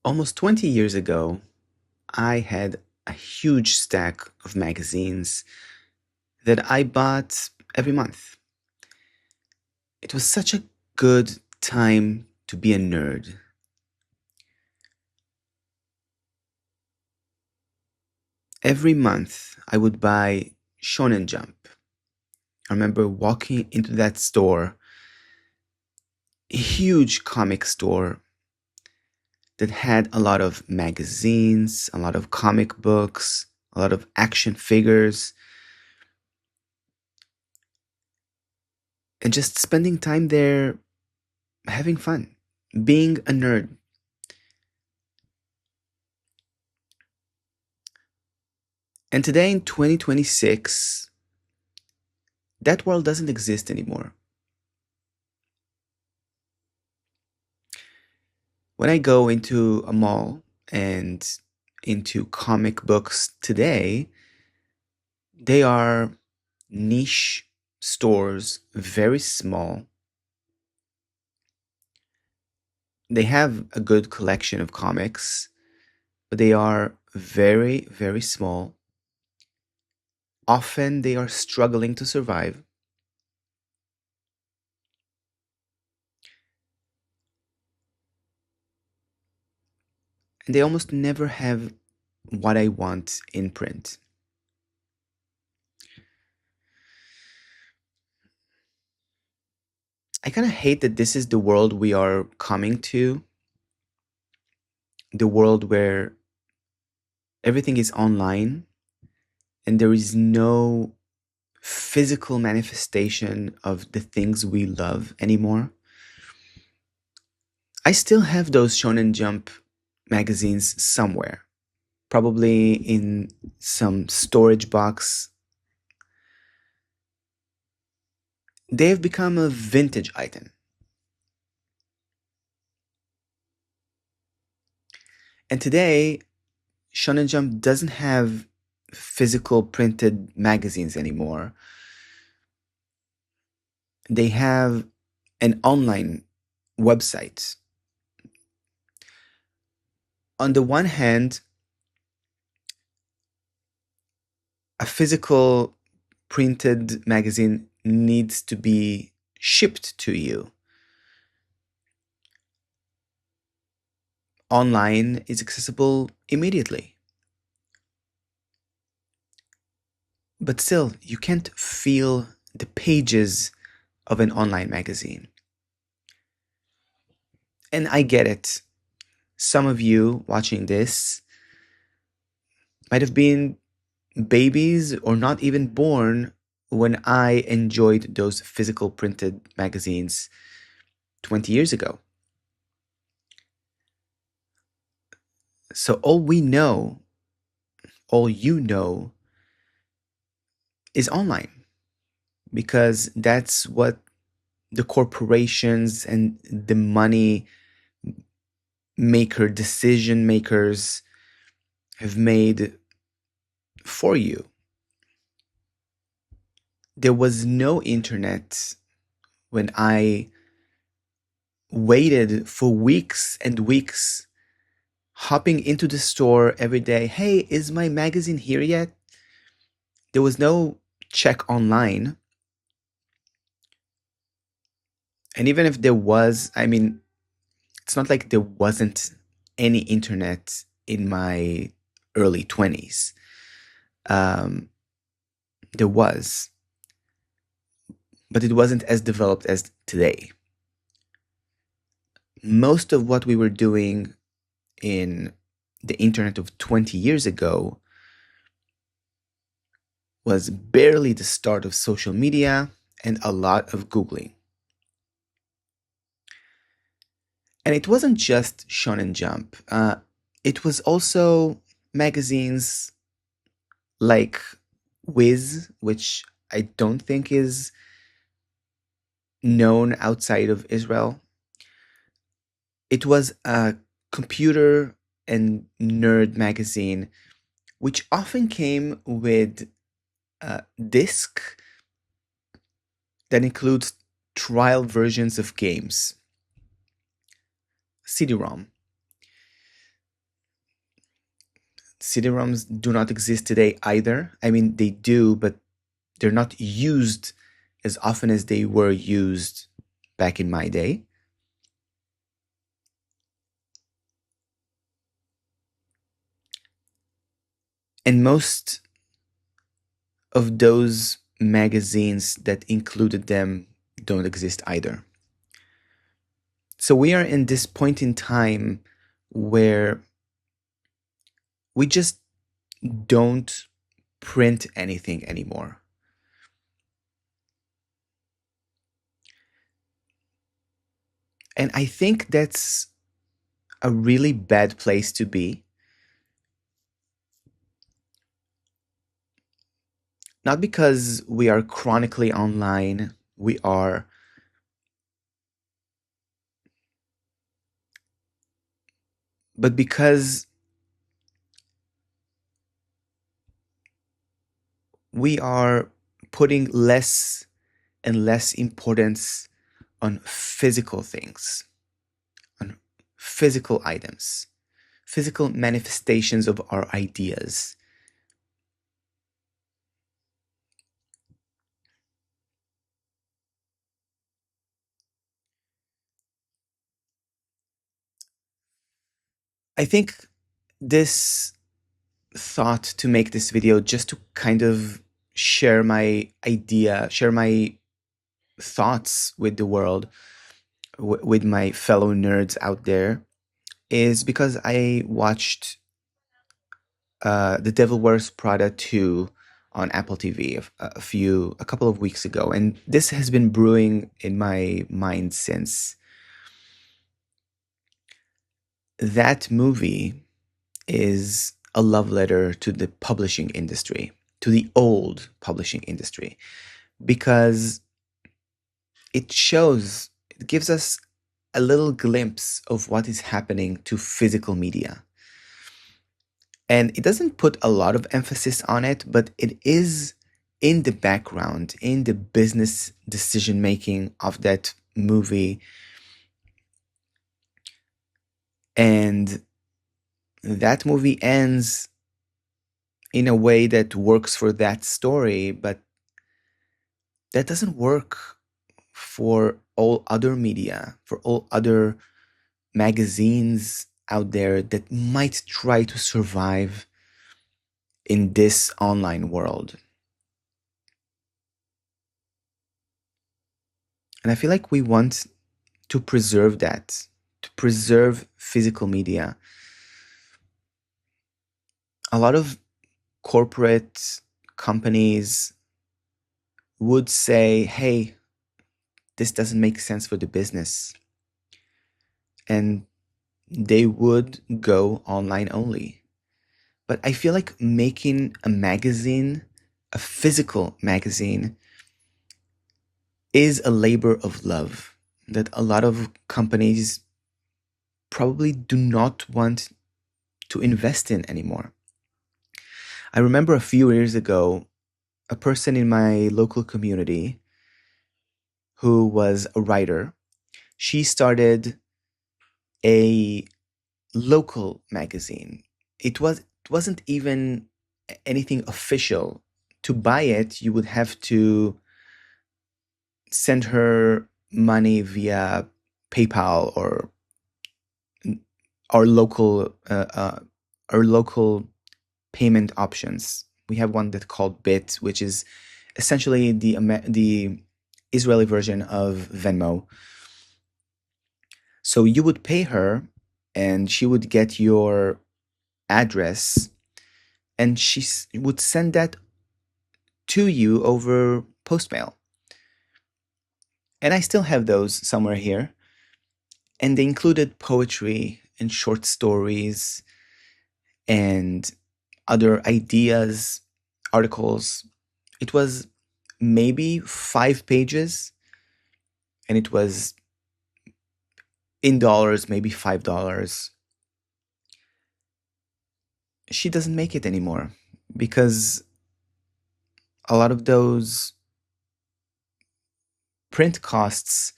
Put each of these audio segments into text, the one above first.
Almost 20 years ago, I had a huge stack of magazines that I bought every month. It was such a good time to be a nerd. Every month, I would buy Shonen Jump. I remember walking into that store, a huge comic store that had a lot of magazines, a lot of comic books, a lot of action figures, and just spending time there having fun, being a nerd. And today in 2026, that world doesn't exist anymore. When I go into a mall and into comic books today, they are niche stores, very small. They have a good collection of comics, but they are very, very small. Often they are struggling to survive. And they almost never have what I want in print. I kind of hate that this is the world we are coming to, the world where everything is online and there is no physical manifestation of the things we love anymore. I still have those Shonen Jump magazines somewhere, probably in some storage box. They have become a vintage item. And today, Shonen Jump doesn't have physical printed magazines anymore. They have an online website. On the one hand, a physical printed magazine needs to be shipped to you. Online is accessible immediately. But still, you can't feel the pages of an online magazine. And I get it. Some of you watching this might have been babies or not even born when I enjoyed those physical printed magazines 20 years ago. So all you know is online because that's what the corporations and the money decision makers have made for you. There was no internet when I waited for weeks and weeks, hopping into the store every day. Hey, is my magazine here yet? There was no check online. And even if there was, I mean, it's not like there wasn't any internet in my early 20s. There was, but it wasn't as developed as today. Most of what we were doing in the internet of 20 years ago was barely the start of social media and a lot of Googling. And it wasn't just Shonen Jump. It was also magazines like Wiz, which I don't think is known outside of Israel. It was a computer and nerd magazine, which often came with a disc that includes trial versions of games, CD-ROM. CD-ROMs do not exist today either. I mean, they do, but they're not used as often as they were used back in my day. And most of those magazines that included them don't exist either. So we are in this point in time where we just don't print anything anymore. And I think that's a really bad place to be. Not because we are chronically online, we are, but because we are putting less and less importance on physical things, on physical items, physical manifestations of our ideas. I think this thought to make this video just to kind of share my idea, share my thoughts with the world, with my fellow nerds out there, is because I watched The Devil Wears Prada 2 on Apple TV a couple of weeks ago, and this has been brewing in my mind since. That movie is a love letter to the publishing industry, to the old publishing industry, because it shows, it gives us a little glimpse of what is happening to physical media. And it doesn't put a lot of emphasis on it, but it is in the background, in the business decision making of that movie. And that movie ends in a way that works for that story, but that doesn't work for all other media, for all other magazines out there that might try to survive in this online world. And I feel like we want to preserve that, to preserve physical media. A lot of corporate companies would say, hey, this doesn't make sense for the business. And they would go online only. But I feel like making a magazine, a physical magazine, is a labor of love that a lot of companies probably do not want to invest in anymore. I remember a few years ago, a person in my local community who was a writer, she started a local magazine. It wasn't even anything official. To buy it, you would have to send her money via PayPal or our local our local payment options. We have one that's called Bit, which is essentially the Israeli version of Venmo. So you would pay her, and she would get your address, and she would send that to you over postmail. And I still have those somewhere here. And they included poetry and short stories and other ideas, articles. It was maybe 5 pages, and it was in dollars, maybe $5. She doesn't make it anymore because a lot of those print costs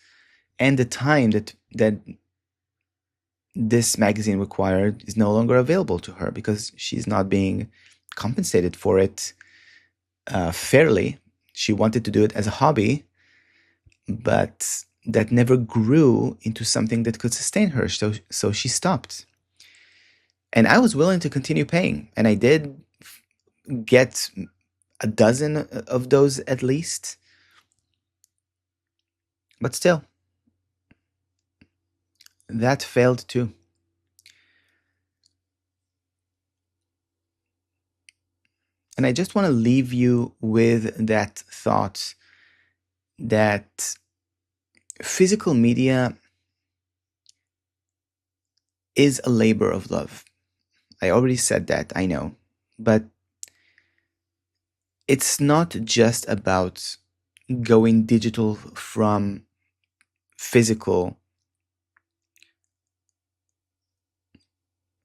and the time that this magazine required is no longer available to her because she's not being compensated for it fairly. She wanted to do it as a hobby, but that never grew into something that could sustain her. So she stopped. And I was willing to continue paying. And I did get a dozen of those at least. But still, that failed too. And I just want to leave you with that thought that physical media is a labor of love. I already said that, I know. But it's not just about going digital from physical.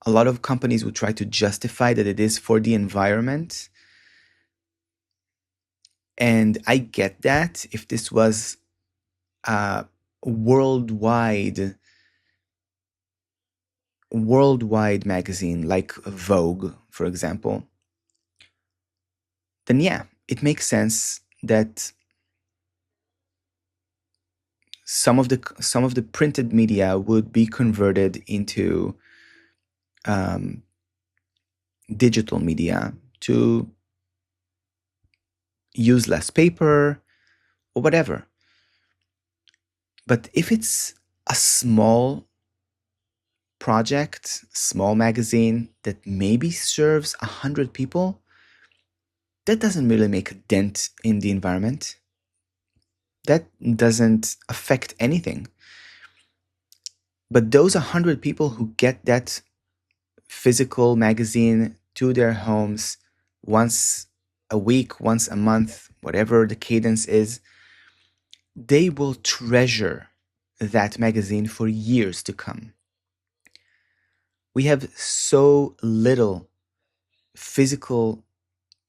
A lot of companies would try to justify that it is for the environment. And I get that if this was a worldwide magazine like Vogue, for example, then yeah, it makes sense that some of the printed media would be converted into digital media to use less paper or whatever. But if it's a small project, small magazine that maybe serves 100 people, that doesn't really make a dent in the environment. That doesn't affect anything. But those 100 people who get that physical magazine to their homes once a week, once a month, whatever the cadence is, they will treasure that magazine for years to come. We have so little physical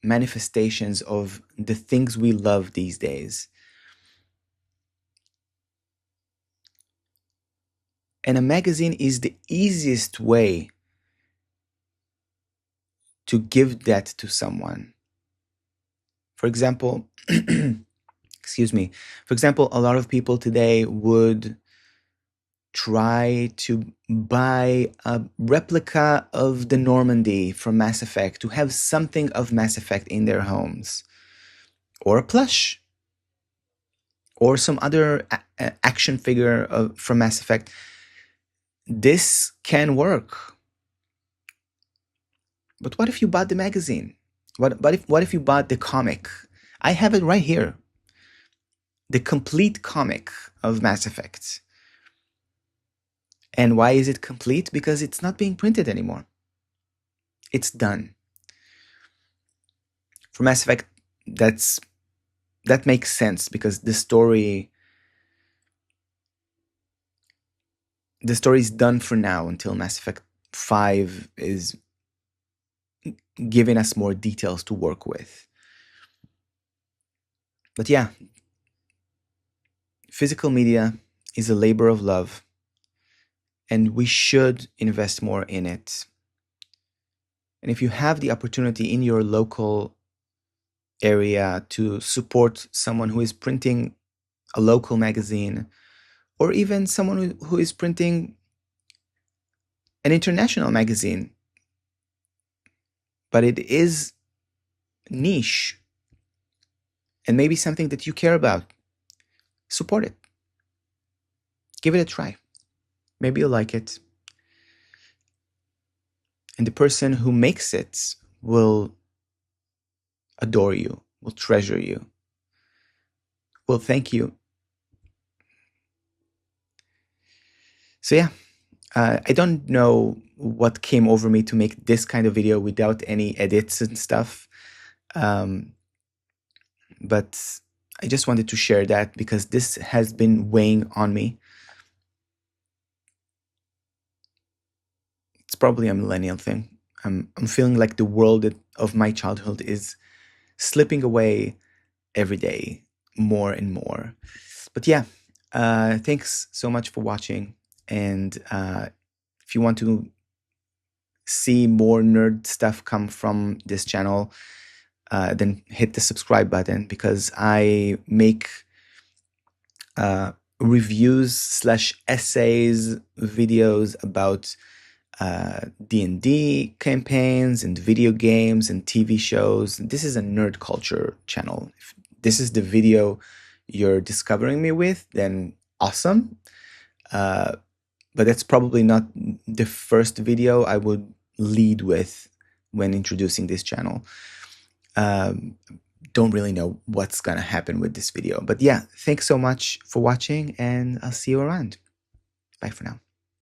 manifestations of the things we love these days. And a magazine is the easiest way to give that to someone. For example, excuse me. For example, a lot of people today would try to buy a replica of the Normandy from Mass Effect to have something of Mass Effect in their homes, or a plush, or some other action figure from Mass Effect. This can work. But what if you bought the magazine? What if you bought the comic? I have it right here. The complete comic of Mass Effect. And why is it complete? Because it's not being printed anymore. It's done. For Mass Effect, that makes sense because the story is done for now until Mass Effect 5 is giving us more details to work with. But yeah, physical media is a labor of love, and we should invest more in it. And if you have the opportunity in your local area to support someone who is printing a local magazine, or even someone who is printing an international magazine, but it is niche and maybe something that you care about, support it. Give it a try. Maybe you'll like it. And the person who makes it will adore you, will treasure you, will thank you. So yeah, I don't know what came over me to make this kind of video without any edits and stuff. But I just wanted to share that because this has been weighing on me. It's probably a millennial thing. I'm feeling like the world of my childhood is slipping away every day more and more. But yeah, thanks so much for watching. And if you want to see more nerd stuff come from this channel, then hit the subscribe button, because I make reviews slash essays videos about D&D campaigns and video games and TV shows. This is a nerd culture channel. If this is the video you're discovering me with, then awesome. But that's probably not the first video I would lead with when introducing this channel. Don't really know what's gonna happen with this video. But yeah, thanks so much for watching, and I'll see you around. Bye for now.